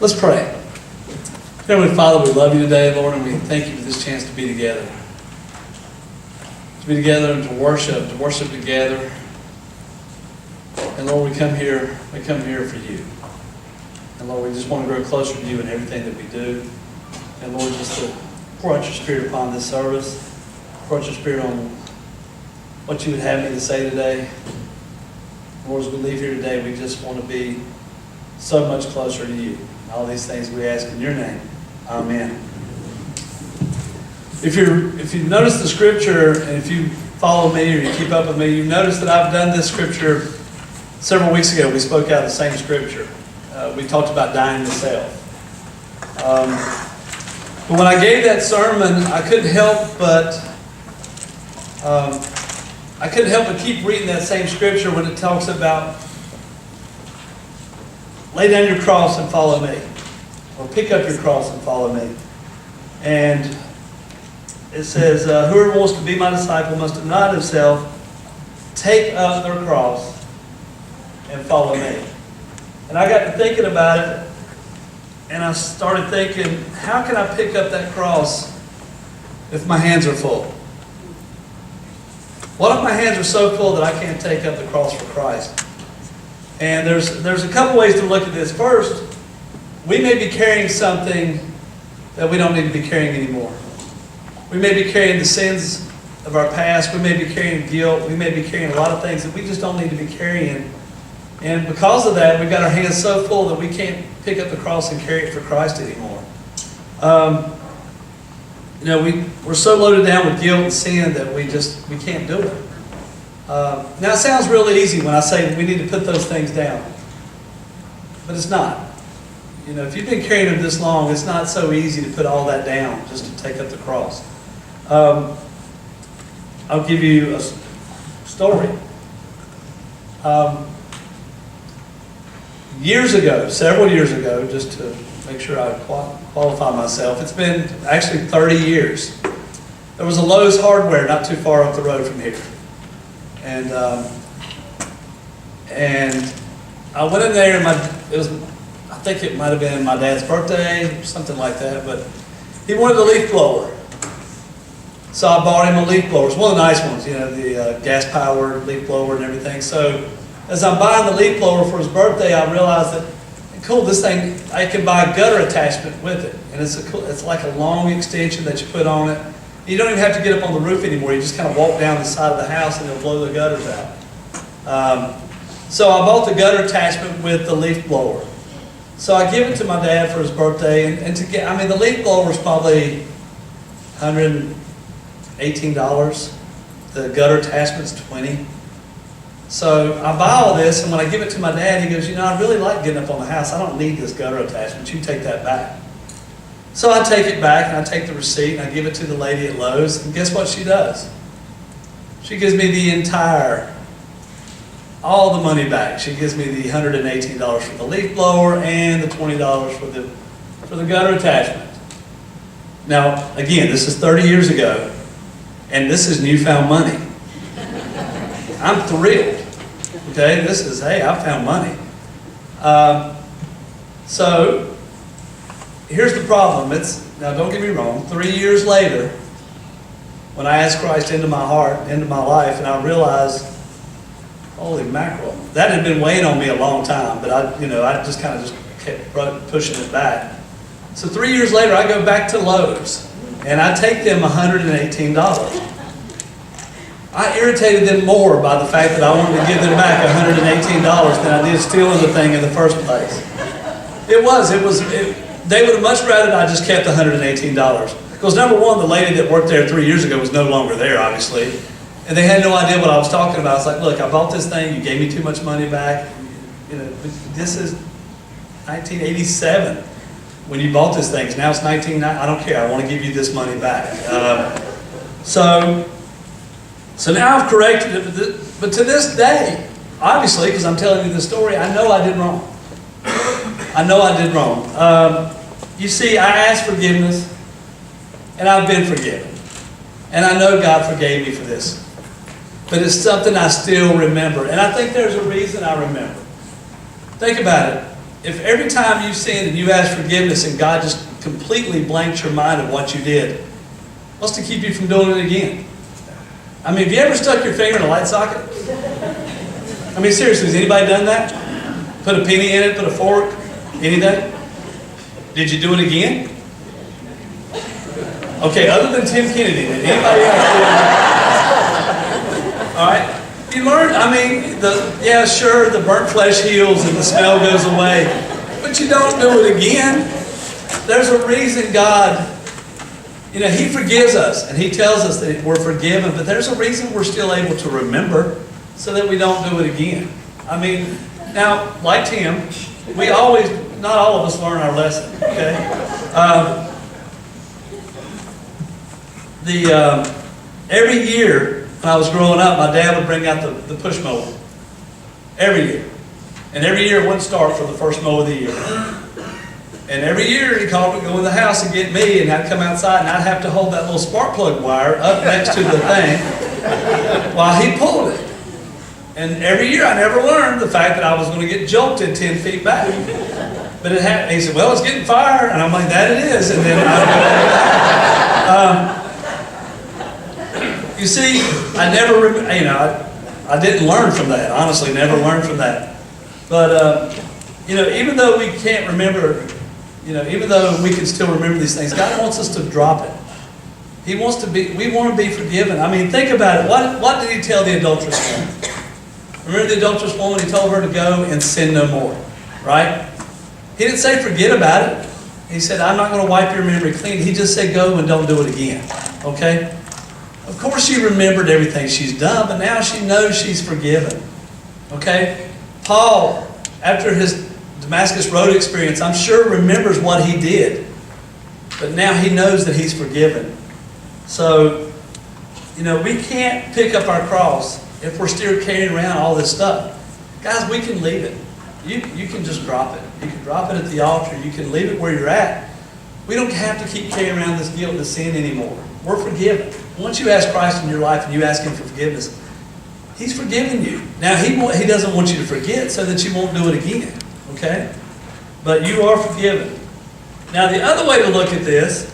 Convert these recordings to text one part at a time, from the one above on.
Let's pray. Heavenly Father, we love you today, Lord, and we thank you for this chance to be together. To be together and to worship together. And Lord, we come here for you. And Lord, we just want to grow closer to you in everything that we do. And Lord, just to pour out your Spirit upon this service. Pour out your Spirit on what you would have me to say today. Lord, as we leave here today, we just want to be so much closer to you. And all these things we ask in your name. Amen. If you notice the scripture, and if you follow me or you keep up with me, you notice that I've done this scripture several weeks ago. We spoke out of the same scripture. We talked about dying to self. But when I gave that sermon, I couldn't help but keep reading that same scripture when it talks about lay down your cross and follow me, or pick up your cross and follow me. And it says, whoever wants to be my disciple must deny himself, take up their cross, and follow me. And I got to thinking about it, and I started thinking, how can I pick up that cross if my hands are full? What if my hands are so full that I can't take up the cross for Christ? And there's a couple ways to look at this. First, we may be carrying something that we don't need to be carrying anymore. We may be carrying the sins of our past. We may be carrying guilt. We may be carrying a lot of things that we just don't need to be carrying. And because of that, we've got our hands so full that we can't pick up the cross and carry it for Christ anymore. We're so loaded down with guilt and sin that we can't do it. Now it sounds really easy when I say we need to put those things down. But it's not. If you've been carrying them this long, it's not so easy to put all that down just to take up the cross. I'll give you a story. Several years ago, just to make sure I qualify myself, it's been actually 30 years. There was a Lowe's Hardware not too far up the road from here. And I went in there, and I think it might have been my dad's birthday, or something like that, but he wanted a leaf blower. So I bought him a leaf blower. It's one of the nice ones, the gas-powered leaf blower and everything. So as I'm buying the leaf blower for his birthday, I realized that, cool, this thing, I can buy a gutter attachment with it. And it's like a long extension that you put on it. You don't even have to get up on the roof anymore. You just kind of walk down the side of the house and it'll blow the gutters out. So I bought the gutter attachment with the leaf blower. So I give it to my dad for his birthday. And the leaf blower was probably $118. The gutter attachment's $20. So I buy all this, and when I give it to my dad, he goes, I really like getting up on the house. I don't need this gutter attachment. You take that back. So I take it back, and I take the receipt, and I give it to the lady at Lowe's, and guess what she does? She gives me all the money back. She gives me the $118 for the leaf blower and the $20 for the gutter attachment. Now, again, this is 30 years ago, and this is newfound money. I'm thrilled. Okay, I found money. So here's the problem. Now don't get me wrong, 3 years later, when I asked Christ into my heart, into my life, and I realized, holy mackerel, that had been weighing on me a long time, but I just kept pushing it back. So 3 years later, I go back to Lowe's, and I take them $118. I irritated them more by the fact that I wanted to give them back $118 than I did stealing the thing in the first place. They would have much rather I just kept the $118. Because number one, the lady that worked there 3 years ago was no longer there, obviously. And they had no idea what I was talking about. It's like, look, I bought this thing, you gave me too much money back. This is 1987 when you bought this thing. Now it's 1990. I don't care, I want to give you this money back. So now I've corrected it, but to this day, obviously, because I'm telling you this story, I know I did wrong. You see, I asked forgiveness, and I've been forgiven. And I know God forgave me for this. But it's something I still remember. And I think there's a reason I remember. Think about it. if every time you sinned and you asked forgiveness and God just completely blanks your mind of what you did, what's to keep you from doing it again? I mean, have you ever stuck your finger in a light socket? I mean, seriously, has anybody done that? Put a penny in it, put a fork, anything? Did you do it again? Okay, other than Tim Kennedy, did anybody else do it? All right? You learn, I mean, yeah, sure, the burnt flesh heals and the smell goes away, but you don't do it again. There's a reason God, you know, He forgives us and He tells us that we're forgiven, but there's a reason we're still able to remember so that we don't do it again. I mean, now, like Tim, we always, not all of us learn our lesson, okay? Every year when I was growing up, my dad would bring out the push mower. Every year. And every year it wouldn't start for the first mow of the year. And every year he'd call me, go in the house and get me, and I'd come outside and I'd have to hold that little spark plug wire up next to the thing while he pulled it. And every year I never learned the fact that I was going to get jolted 10 feet back. But it happened. He said, well, it's getting fire. And I'm like, that it is. And then you see, I never, you know, I didn't learn from that. Honestly, never learned from that. But, you know, even though we can't remember, you know, even though we can still remember these things, God wants us to drop it. He wants to be, we want to be forgiven. I mean, think about it. What did He tell the adulterous woman? Remember the adulterous woman? He told her to go and sin no more, right? He didn't say forget about it. He said, I'm not going to wipe your memory clean. He just said go and don't do it again, okay? Of course she remembered everything she's done, but now she knows she's forgiven, okay? Paul, after his Damascus Road experience, I'm sure remembers what he did, but now he knows that he's forgiven. So, you know, we can't pick up our cross if we're still carrying around all this stuff. Guys, we can leave it. You can just drop it. You can drop it at the altar. You can leave it where you're at. We don't have to keep carrying around this guilt, this sin anymore. We're forgiven. Once you ask Christ in your life and you ask Him for forgiveness, He's forgiven you. Now, He doesn't want you to forget so that you won't do it again, okay? But you are forgiven. Now, the other way to look at this,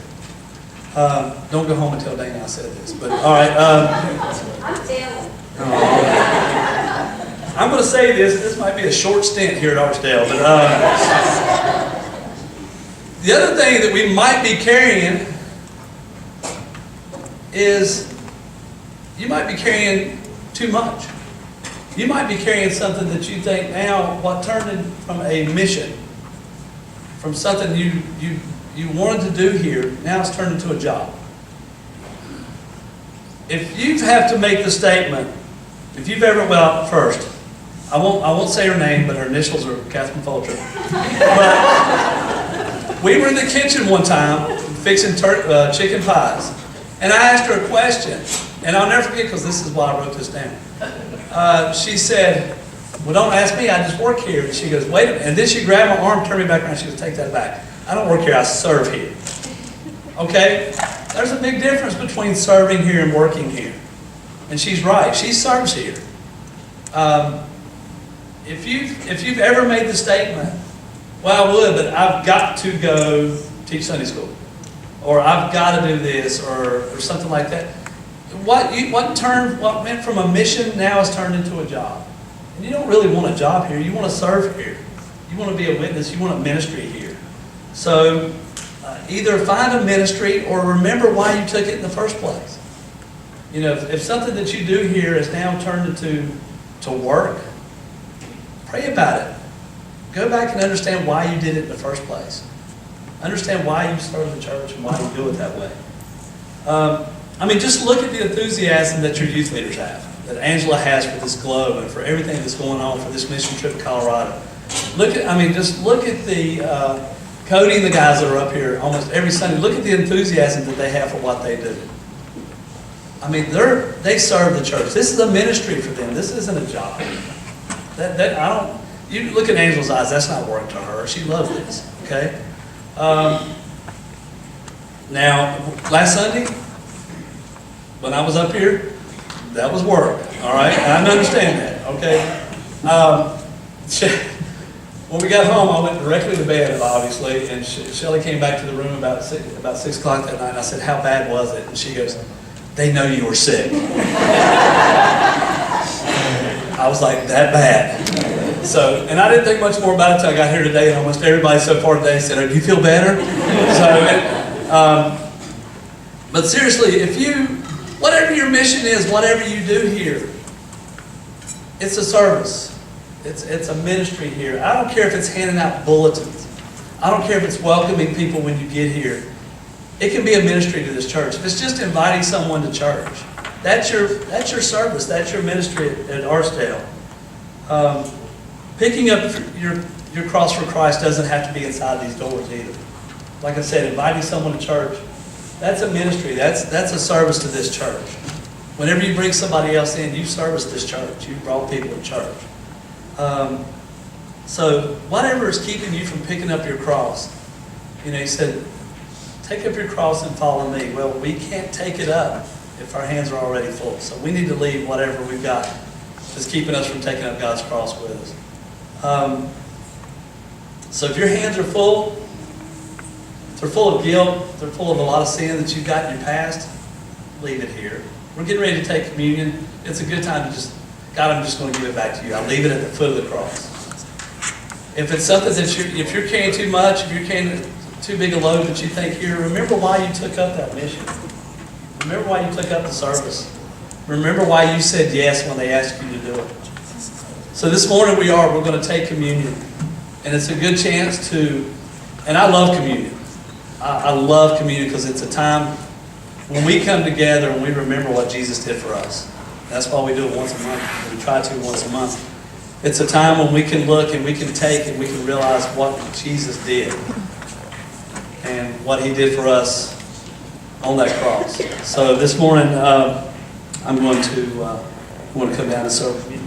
don't go home and tell Dana I said this, but all right. I'm telling. I'm going to say this. This might be a short stint here at Archdale, but the other thing that we might be carrying is you might be carrying too much. You might be carrying something that you think now, what turned in from a mission, from something you wanted to do here, now it's turned into a job. If you have to make the statement, if you've ever, well, first, I won't say her name, but her initials are Catherine Fulcher. But we were in the kitchen one time fixing chicken pies, and I asked her a question, and I'll never forget because this is why I wrote this down. She said, well, don't ask me, I just work here. And she goes, wait a minute. And then she grabbed my arm, turned me back around, she goes, take that back. I don't work here, I serve here. Okay? There's a big difference between serving here and working here. And she's right, she serves here. If you've ever made the statement, well, I would, but I've got to go teach Sunday school, or I've got to do this, or something like that. What went from a mission now has turned into a job. And you don't really want a job here. You want to serve here. You want to be a witness. You want a ministry here. So either find a ministry or remember why you took it in the first place. You know, if something that you do here is now turned into work, pray about it. Go back and understand why you did it in the first place. Understand why you serve the church and why you do it that way. I mean, just look at the enthusiasm that your youth leaders have, that Angela has for this globe and for everything that's going on for this mission trip to Colorado. Just look at the Cody and the guys that are up here almost every Sunday. Look at the enthusiasm that they have for what they do. I mean, they serve the church. This is a ministry for them. This isn't a job. You look at Angela's eyes, that's not work to her. She loves this, okay? Now, last Sunday, when I was up here, that was work, all right? And I understand that, okay? when we got home, I went directly to bed, obviously, and Shelley came back to the room about 6 o'clock that night, and I said, how bad was it? And she goes, they know you were sick. I was like, that bad. So, and I didn't think much more about it until I got here today, and almost everybody so far today said, do you feel better? But seriously, whatever your mission is, whatever you do here, it's a service. It's a ministry here. I don't care if it's handing out bulletins. I don't care if it's welcoming people when you get here. It can be a ministry to this church. If it's just inviting someone to church, that's your service. That's your ministry at Archdale. Picking up your cross for Christ doesn't have to be inside these doors either. Like I said, inviting someone to church, that's a ministry. That's a service to this church. Whenever you bring somebody else in, you service this church. You brought people to church. So whatever is keeping you from picking up your cross, he said, take up your cross and follow me. Well, we can't take it up if our hands are already full. So we need to leave whatever we've got that's keeping us from taking up God's cross with us. So if your hands are full, if they're full of guilt, if they're full of a lot of sin that you've got in your past, leave it here. We're getting ready to take communion. It's a good time to God, I'm just going to give it back to you. I'll leave it at the foot of the cross. If it's something that if you're carrying too much, if you're carrying too big a load that you think here, remember why you took up that mission. Remember why you took up the service. Remember why you said yes when they asked you to do it. So this morning we're going to take communion. And it's a good chance and I love communion. I love communion because it's a time when we come together and we remember what Jesus did for us. That's why we do it once a month. We try to once a month. It's a time when we can look and we can take and we can realize what Jesus did and what He did for us on that cross. So this morning, I'm going to come down and serve communion.